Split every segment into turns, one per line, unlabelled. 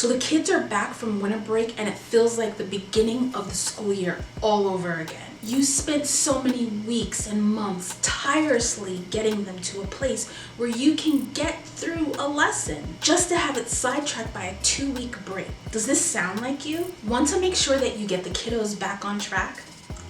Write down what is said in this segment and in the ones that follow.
So the kids are back from winter break and it feels like the beginning of the school year all over again. You spent so many weeks and months tirelessly getting them to a place where you can get through a lesson just to have it sidetracked by a 2-week break. Does this sound like you? Want to make sure that you get the kiddos back on track?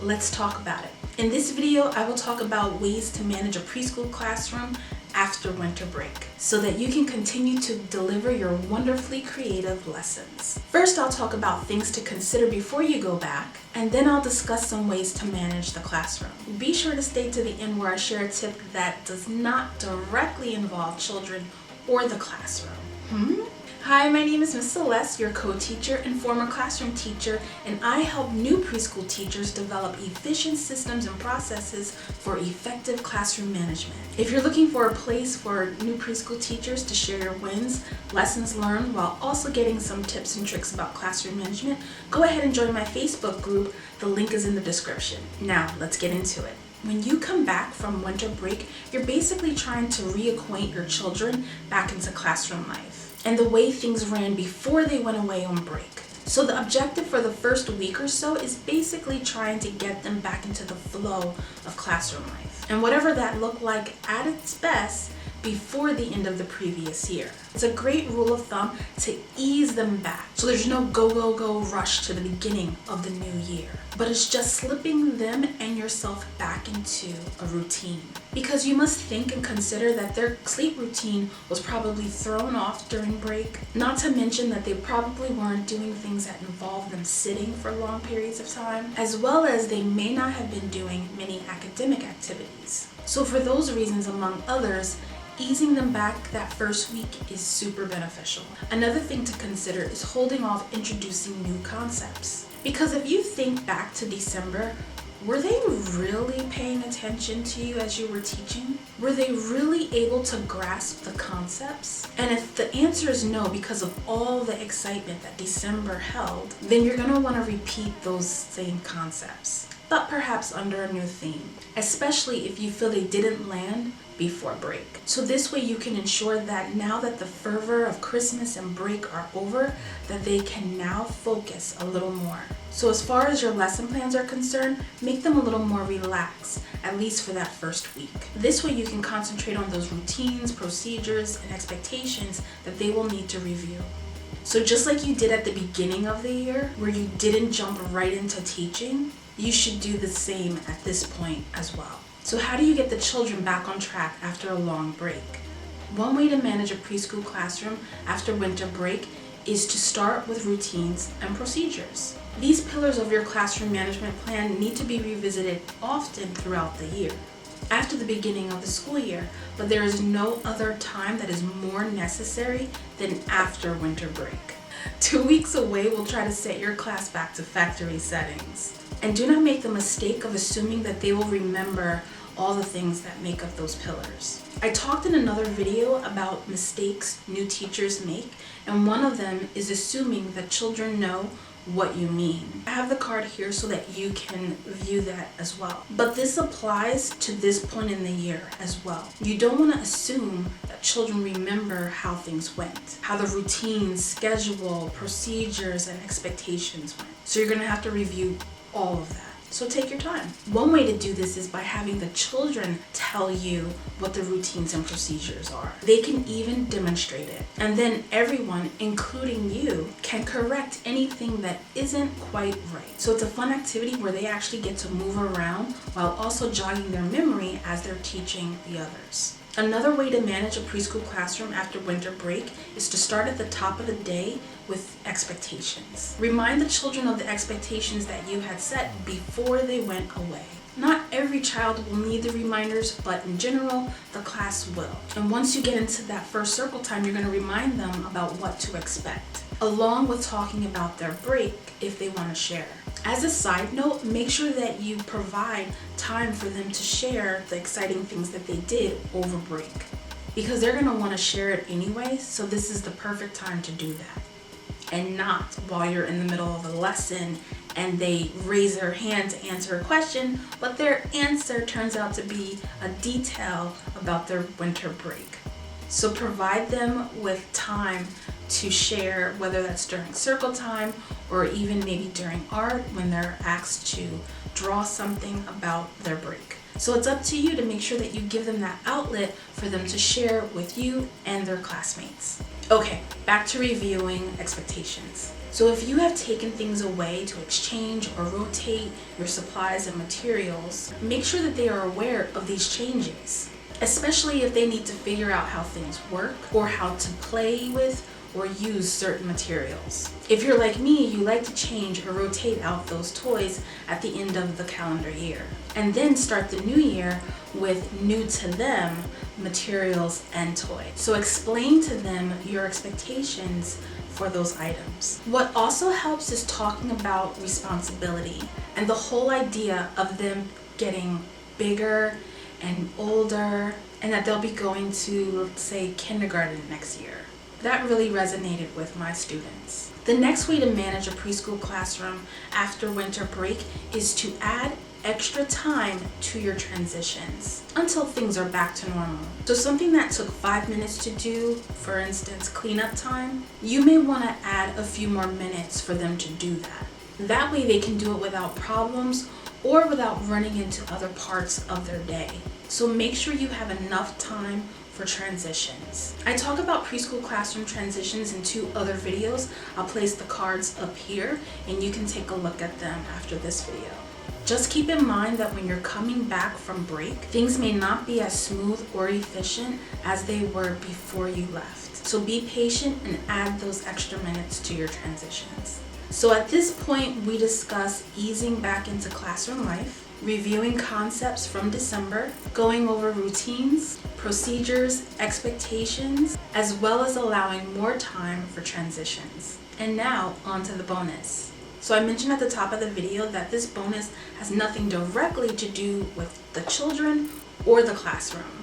Let's talk about it. In this video, I will talk about ways to manage a preschool classroom after winter break so that you can continue to deliver your wonderfully creative lessons. First, I'll talk about things to consider before you go back, and then I'll discuss some ways to manage the classroom. Be sure to stay to the end where I share a tip that does not directly involve children or the classroom. Hi, my name is Miss Celeste, your co-teacher and former classroom teacher, and I help new preschool teachers develop efficient systems and processes for effective classroom management. If you're looking for a place for new preschool teachers to share your wins, lessons learned, while also getting some tips and tricks about classroom management, go ahead and join my Facebook group. The link is in the description. Now, let's get into it. When you come back from winter break, you're basically trying to reacquaint your children back into classroom life and the way things ran before they went away on break. So the objective for the first week or so is basically trying to get them back into the flow of classroom life, and whatever that looked like at its best before the end of the previous year. It's a great rule of thumb to ease them back, so there's no go rush to the beginning of the new year, but it's just slipping them and yourself back into a routine. Because you must think and consider that their sleep routine was probably thrown off during break, not to mention that they probably weren't doing things that involved them sitting for long periods of time, as well as they may not have been doing many academic activities. So for those reasons, among others, easing them back that first week is super beneficial. Another thing to consider is holding off introducing new concepts. Because if you think back to December, were they really paying attention to you as you were teaching? Were they really able to grasp the concepts? And if the answer is no, because of all the excitement that December held, then you're gonna wanna repeat those same concepts, but perhaps under a new theme, especially if you feel they didn't land before break. So this way you can ensure that now that the fervor of Christmas and break are over, that they can now focus a little more. So as far as your lesson plans are concerned, make them a little more relaxed, at least for that first week. This way you can concentrate on those routines, procedures, and expectations that they will need to review. So just like you did at the beginning of the year, where you didn't jump right into teaching, you should do the same at this point as well. So how do you get the children back on track after a long break? One way to manage a preschool classroom after winter break is to start with routines and procedures. These pillars of your classroom management plan need to be revisited often throughout the year, after the beginning of the school year, but there is no other time that is more necessary than after winter break. 2 weeks away will try to set your class back to factory settings. And do not make the mistake of assuming that they will remember all the things that make up those pillars. I talked in another video about mistakes new teachers make, and one of them is assuming that children know what you mean. I have the card here so that you can view that as well. But this applies to this point in the year as well. You don't want to assume that children remember how things went, how the routines, schedule, procedures, and expectations went. So you're going to have to review all of that. So take your time. One way to do this is by having the children tell you what the routines and procedures are. They can even demonstrate it. And then everyone, including you, can correct anything that isn't quite right. So it's a fun activity where they actually get to move around while also jogging their memory as they're teaching the others. Another way to manage a preschool classroom after winter break is to start at the top of the day with expectations. Remind the children of the expectations that you had set before they went away. Not every child will need the reminders, but in general, the class will. And once you get into that first circle time, you're going to remind them about what to expect, along with talking about their break if they want to share. As a side note, make sure that you provide time for them to share the exciting things that they did over break, because they're going to want to share it anyway, so this is the perfect time to do that. And not while you're in the middle of a lesson and they raise their hand to answer a question, but their answer turns out to be a detail about their winter break. So provide them with time to share, whether that's during circle time or even maybe during art when they're asked to draw something about their break. So it's up to you to make sure that you give them that outlet for them to share with you and their classmates. Okay, back to reviewing expectations. So if you have taken things away to exchange or rotate your supplies and materials, make sure that they are aware of these changes, especially if they need to figure out how things work or how to play with or use certain materials. If you're like me, you like to change or rotate out those toys at the end of the calendar year, and then start the new year with new to them materials and toys. So explain to them your expectations for those items. What also helps is talking about responsibility and the whole idea of them getting bigger and older, and that they'll be going to, let's say, kindergarten next year. That really resonated with my students. The next way to manage a preschool classroom after winter break is to add extra time to your transitions until things are back to normal. So something that took 5 minutes to do, for instance, cleanup time, you may want to add a few more minutes for them to do that. That way they can do it without problems or without running into other parts of their day. So make sure you have enough time for transitions. I talk about preschool classroom transitions in 2 other videos. I'll place the cards up here and you can take a look at them after this video. Just keep in mind that when you're coming back from break, things may not be as smooth or efficient as they were before you left. So be patient and add those extra minutes to your transitions. So at this point, we discuss easing back into classroom life, reviewing concepts from December, going over routines, procedures, expectations, as well as allowing more time for transitions. And now, on to the bonus. So I mentioned at the top of the video that this bonus has nothing directly to do with the children or the classroom.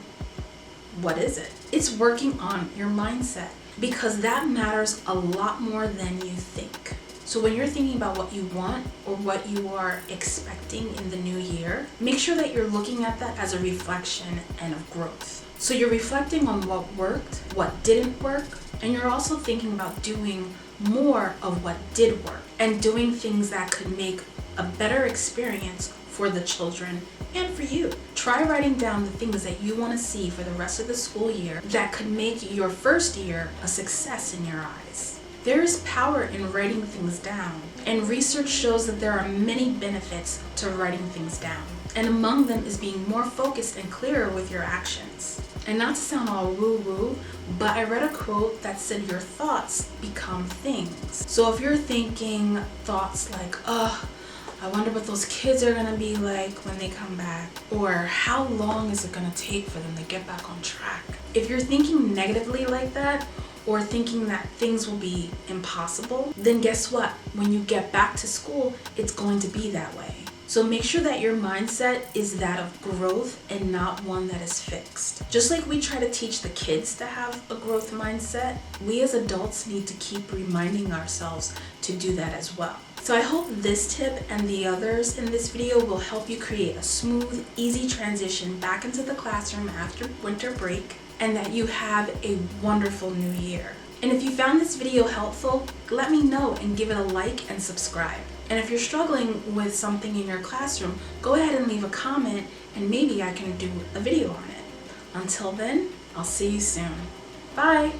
What is it? It's working on your mindset, because that matters a lot more than you think. So when you're thinking about what you want or what you are expecting in the new year, make sure that you're looking at that as a reflection and of growth. So you're reflecting on what worked, what didn't work, and you're also thinking about doing more of what did work and doing things that could make a better experience for the children and for you. Try writing down the things that you want to see for the rest of the school year that could make your first year a success in your eyes. There is power in writing things down, and research shows that there are many benefits to writing things down, and among them is being more focused and clearer with your actions. And not to sound all woo-woo, but I read a quote that said your thoughts become things. So if you're thinking thoughts like, I wonder what those kids are gonna be like when they come back, or how long is it gonna take for them to get back on track? If you're thinking negatively like that, or thinking that things will be impossible, then guess what? When you get back to school, it's going to be that way. So make sure that your mindset is that of growth and not one that is fixed. Just like we try to teach the kids to have a growth mindset, we as adults need to keep reminding ourselves to do that as well. So I hope this tip and the others in this video will help you create a smooth, easy transition back into the classroom after winter break, and that you have a wonderful new year. And if you found this video helpful, let me know and give it a like and subscribe. And if you're struggling with something in your classroom, go ahead and leave a comment and maybe I can do a video on it. Until then, I'll see you soon. Bye!